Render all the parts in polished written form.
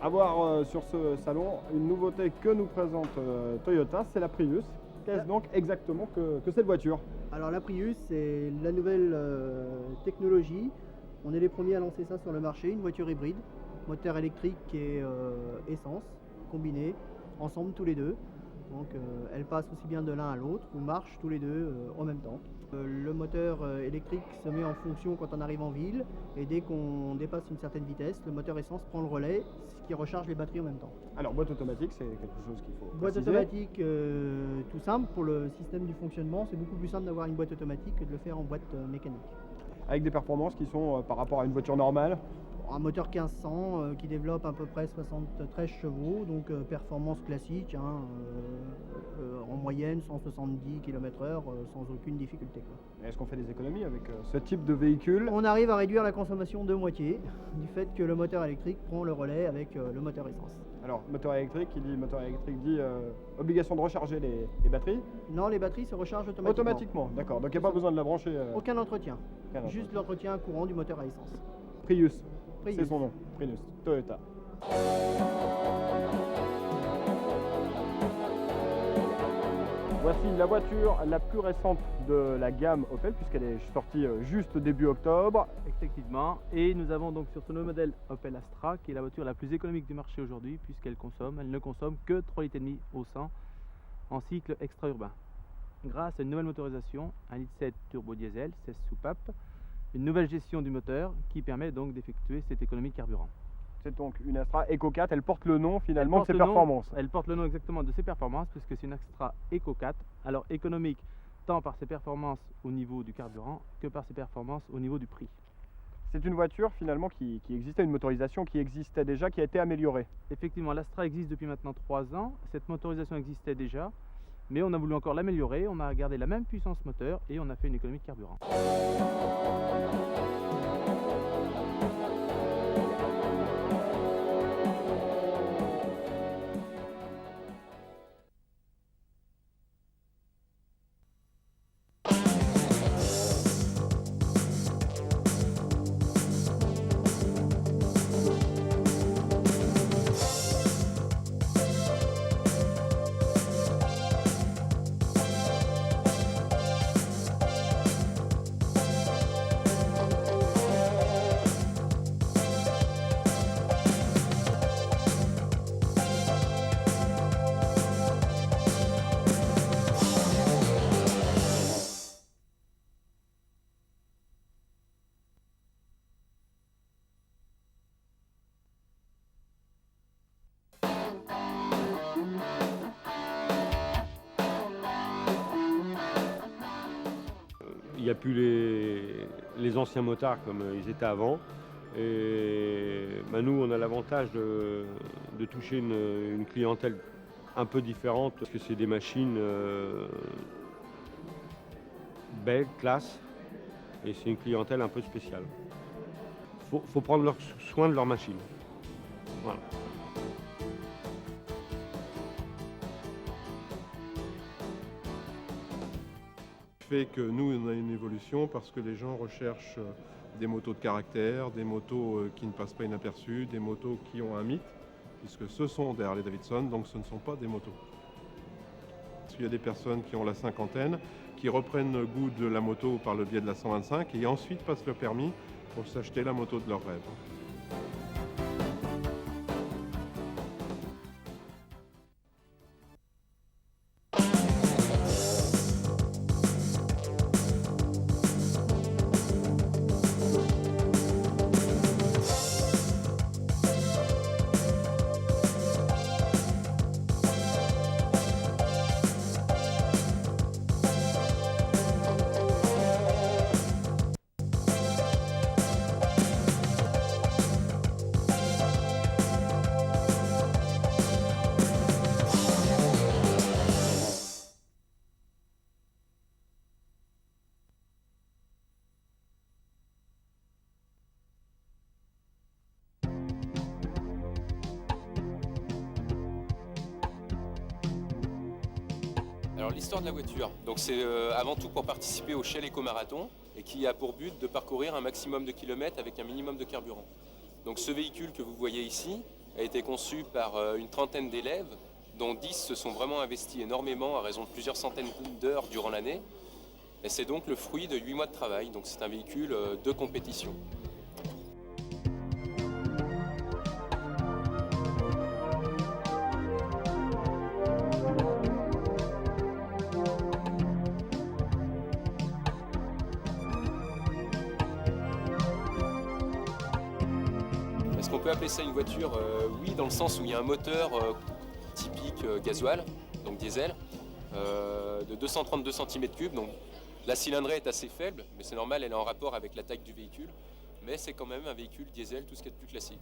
À voir sur ce salon, une nouveauté que nous présente Toyota, c'est la Prius. Qu'est-ce donc exactement que cette voiture? Alors la Prius, c'est la nouvelle technologie. On est les premiers à lancer ça sur le marché, une voiture hybride, moteur électrique et essence, combinés, ensemble tous les deux. Donc elle passe aussi bien de l'un à l'autre, on marche tous les deux en même temps. Le moteur électrique se met en fonction quand on arrive en ville et dès qu'on dépasse une certaine vitesse, le moteur essence prend le relais, ce qui recharge les batteries en même temps. Alors boîte automatique, c'est quelque chose qu'il faut Boîte préciser. automatique tout simple, pour le système du fonctionnement, c'est beaucoup plus simple d'avoir une boîte automatique que de le faire en boîte mécanique. Avec des performances qui sont par rapport à une voiture normale. Un moteur 1500 qui développe à peu près 73 chevaux, donc performance classique, en moyenne 170 km/h sans aucune difficulté, quoi. Est-ce qu'on fait des économies avec ce type de véhicule? On arrive à réduire la consommation de moitié du fait que le moteur électrique prend le relais avec le moteur essence. Alors moteur électrique, qui dit moteur électrique dit obligation de recharger les batteries? Non, les batteries se rechargent automatiquement. Automatiquement, d'accord, donc il n'y a pas besoin de la brancher. Aucun entretien, juste l'entretien courant du moteur à essence. Prius. C'est son nom, Prius, Toyota. Voici la voiture la plus récente de la gamme Opel, puisqu'elle est sortie juste début octobre. Effectivement, et nous avons donc sur ce nouveau modèle Opel Astra, qui est la voiture la plus économique du marché aujourd'hui, puisqu'elle ne consomme que 3,5 litres au 100 en cycle extra-urbain. Grâce à une nouvelle motorisation, 1,7 litre turbo diesel, 16 soupapes, une nouvelle gestion du moteur qui permet donc d'effectuer cette économie de carburant. C'est donc une Astra Eco 4, elle porte le nom finalement de ses performances. Elle porte le nom exactement de ses performances puisque c'est une Astra Eco 4, alors économique tant par ses performances au niveau du carburant que par ses performances au niveau du prix. C'est une voiture finalement qui existait, une motorisation qui existait déjà, qui a été améliorée. Effectivement, l'Astra existe depuis maintenant 3 ans, cette motorisation existait déjà, mais on a voulu encore l'améliorer, on a gardé la même puissance moteur et on a fait une économie de carburant. Il n'y a plus les anciens motards comme ils étaient avant. Et nous, on a l'avantage de toucher une clientèle un peu différente parce que c'est des machines belles, classe, et c'est une clientèle un peu spéciale. Faut prendre soin de leur machine. Voilà. Fait que nous, on a une évolution parce que les gens recherchent des motos de caractère, des motos qui ne passent pas inaperçues, des motos qui ont un mythe, puisque ce sont des Harley-Davidson, donc ce ne sont pas des motos. Parce qu'il y a des personnes qui ont la cinquantaine, qui reprennent le goût de la moto par le biais de la 125 et ensuite passent le permis pour s'acheter la moto de leur rêve. Alors l'histoire de la voiture, donc c'est avant tout pour participer au Shell Eco-Marathon et qui a pour but de parcourir un maximum de kilomètres avec un minimum de carburant. Donc ce véhicule que vous voyez ici a été conçu par une trentaine d'élèves, dont 10 se sont vraiment investis énormément à raison de plusieurs centaines d'heures durant l'année. Et c'est donc le fruit de 8 mois de travail, donc c'est un véhicule de compétition. Est-ce qu'on peut appeler ça une voiture? Oui, dans le sens où il y a un moteur typique gasoil, donc diesel, de 232 cm3. Donc la cylindrée est assez faible, mais c'est normal, elle est en rapport avec la taille du véhicule. Mais c'est quand même un véhicule diesel, tout ce qui est de plus classique.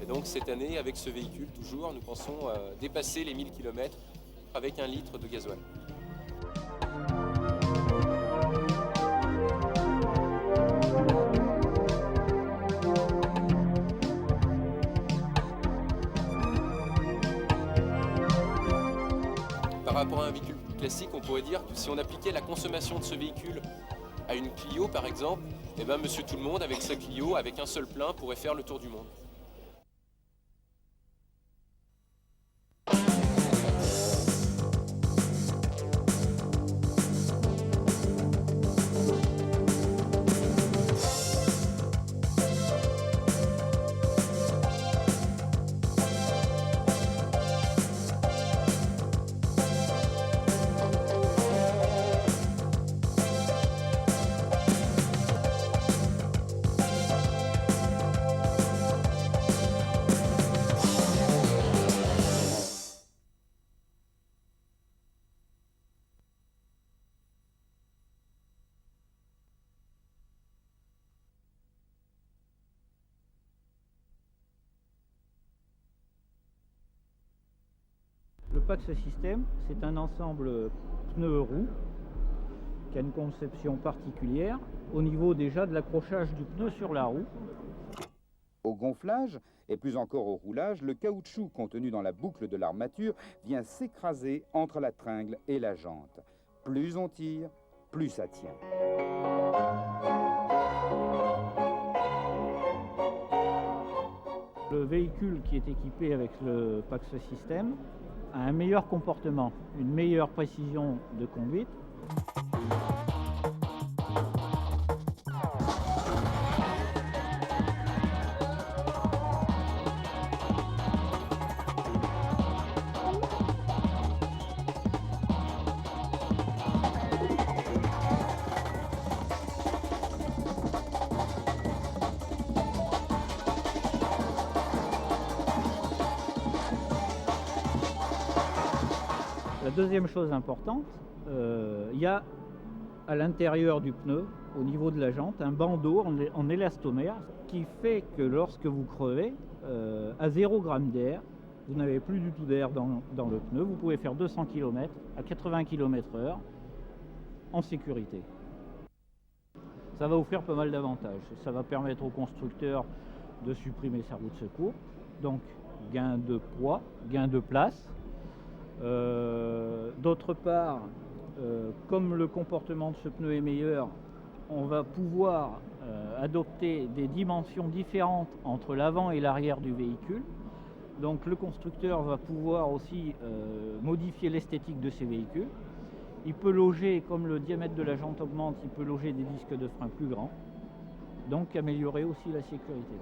Et donc cette année, avec ce véhicule, toujours, nous pensons dépasser les 1000 km avec 1 litre de gasoil. Par rapport à un véhicule classique, on pourrait dire que si on appliquait la consommation de ce véhicule à une Clio par exemple, eh ben, Monsieur Tout-le-Monde avec sa Clio, avec un seul plein, pourrait faire le tour du monde. Le Pax System, c'est un ensemble pneu-roue qui a une conception particulière au niveau déjà de l'accrochage du pneu sur la roue. Au gonflage, et plus encore au roulage, le caoutchouc contenu dans la boucle de l'armature vient s'écraser entre la tringle et la jante. Plus on tire, plus ça tient. Le véhicule qui est équipé avec le Pax System a un meilleur comportement, une meilleure précision de conduite. La deuxième chose importante, il y a à l'intérieur du pneu, au niveau de la jante, un bandeau en élastomère qui fait que lorsque vous crevez, à 0 g d'air, vous n'avez plus du tout d'air dans le pneu, vous pouvez faire 200 km à 80 km/h en sécurité. Ça va vous faire pas mal d'avantages. Ça va permettre au constructeur de supprimer sa roue de secours, donc gain de poids, gain de place. D'autre part, comme le comportement de ce pneu est meilleur, on va pouvoir adopter des dimensions différentes entre l'avant et l'arrière du véhicule. Donc le constructeur va pouvoir aussi modifier l'esthétique de ses véhicules. Il peut loger, comme le diamètre de la jante augmente, il peut loger des disques de frein plus grands, donc améliorer aussi la sécurité.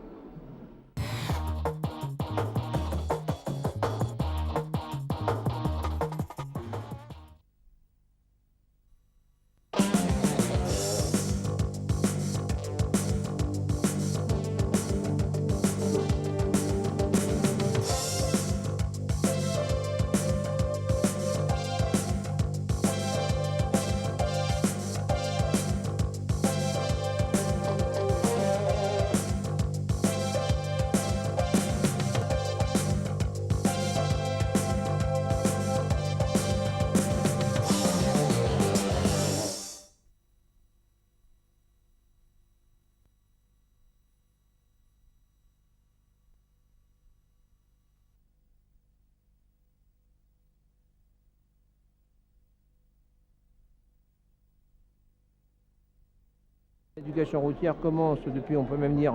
L'éducation routière commence depuis, on peut même dire,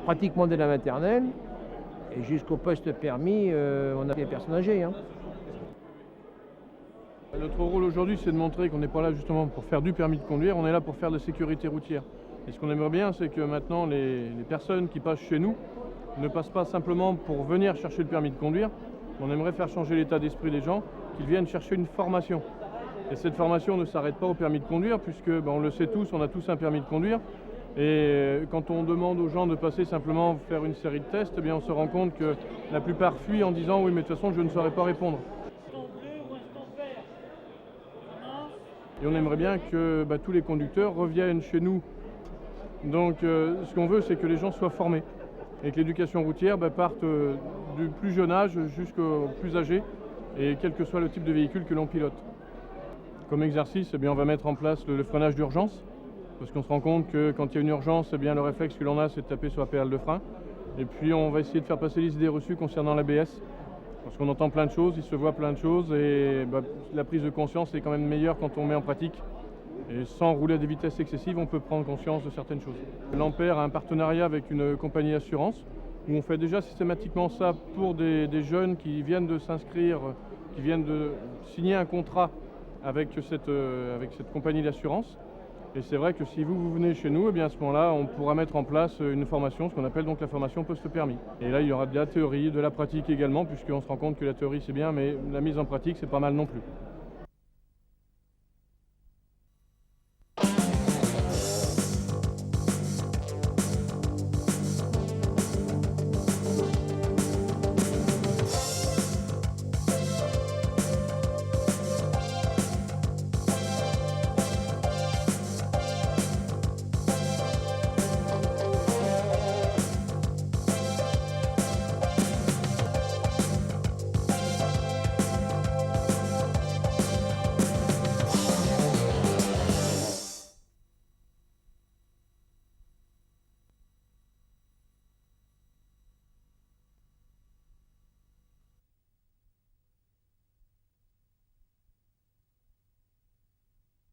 pratiquement dès la maternelle. Et jusqu'au poste permis, on a des personnes âgées. Notre rôle aujourd'hui, c'est de montrer qu'on n'est pas là justement pour faire du permis de conduire, on est là pour faire de la sécurité routière. Et ce qu'on aimerait bien, c'est que maintenant les personnes qui passent chez nous ne passent pas simplement pour venir chercher le permis de conduire. On aimerait faire changer l'état d'esprit des gens, qu'ils viennent chercher une formation. Et cette formation ne s'arrête pas au permis de conduire, puisque on le sait tous, on a tous un permis de conduire. Et quand on demande aux gens de passer simplement faire une série de tests, eh bien on se rend compte que la plupart fuient en disant « oui, mais de toute façon, je ne saurais pas répondre ». Et on aimerait bien que tous les conducteurs reviennent chez nous. Donc ce qu'on veut, c'est que les gens soient formés et que l'éducation routière parte du plus jeune âge jusqu'au plus âgé, et quel que soit le type de véhicule que l'on pilote. Comme exercice, on va mettre en place le freinage d'urgence, parce qu'on se rend compte que quand il y a une urgence, le réflexe que l'on a, c'est de taper sur la pédale de frein. Et puis on va essayer de faire passer les idées reçues concernant l'ABS, parce qu'on entend plein de choses, il se voit plein de choses, et la prise de conscience est quand même meilleure quand on met en pratique. Et sans rouler à des vitesses excessives, on peut prendre conscience de certaines choses. L'Ampère a un partenariat avec une compagnie d'assurance, où on fait déjà systématiquement ça pour des jeunes qui viennent de s'inscrire, qui viennent de signer un contrat avec cette compagnie d'assurance. Et c'est vrai que si vous venez chez nous, à ce moment-là, on pourra mettre en place une formation, ce qu'on appelle donc la formation post-permis. Et là, il y aura de la théorie, de la pratique également, puisqu'on se rend compte que la théorie c'est bien, mais la mise en pratique c'est pas mal non plus.